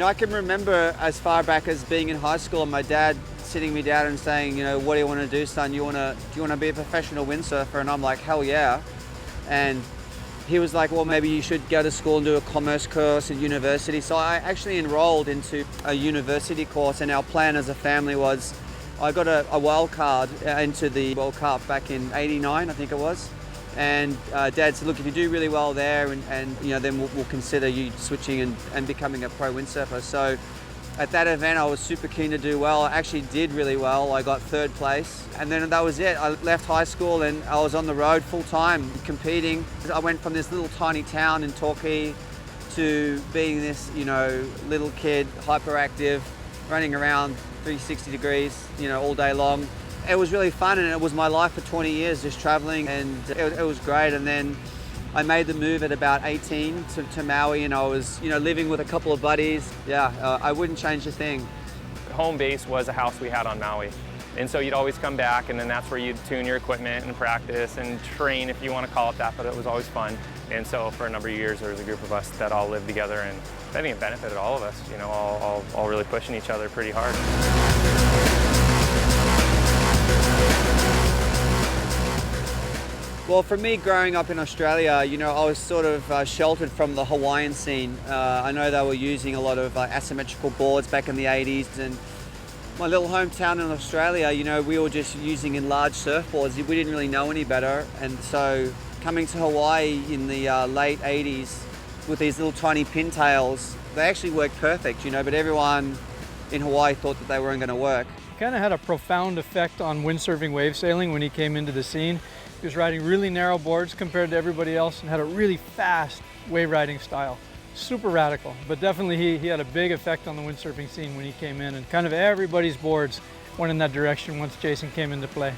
I can remember as far back as being in high school and my dad sitting me down and saying, what do you want to do, son? Do you want to be a professional windsurfer? And I'm like, hell yeah. And he was like, well, maybe you should go to school and do a commerce course at university. So I actually enrolled into a university course, and our plan as a family was I got a wild card into the World Cup back in '89, I think it was. And Dad said, look, if you do really well there, and then we'll consider you switching and becoming a pro windsurfer. So at that event, I was super keen to do well. I actually did really well. I got 3rd place. And then that was it. I left high school and I was on the road full time competing. I went from this little tiny town in Torquay to being this, little kid, hyperactive, running around 360 degrees, all day long. It was really fun, and it was my life for 20 years, just traveling, and it was great. And then I made the move at about 18 to Maui, and I was, living with a couple of buddies. Yeah, I wouldn't change a thing. Home base was a house we had on Maui. And so you'd always come back, and then that's where you'd tune your equipment and practice and train, if you want to call it that, but it was always fun. And so for a number of years, there was a group of us that all lived together, and I think it benefited all of us, all really pushing each other pretty hard. Well, for me, growing up in Australia, I was sort of sheltered from the Hawaiian scene. I know they were using a lot of asymmetrical boards back in the 80s, and my little hometown in Australia, we were just using enlarged surfboards. We didn't really know any better, and so coming to Hawaii in the late 80s with these little tiny pintails, they actually worked perfect, but everyone in Hawaii thought that they weren't going to work. Kind of had a profound effect on windsurfing wave sailing when he came into the scene. He was riding really narrow boards compared to everybody else and had a really fast wave riding style. Super radical, but definitely he had a big effect on the windsurfing scene when he came in, and kind of everybody's boards went in that direction once Jason came into play.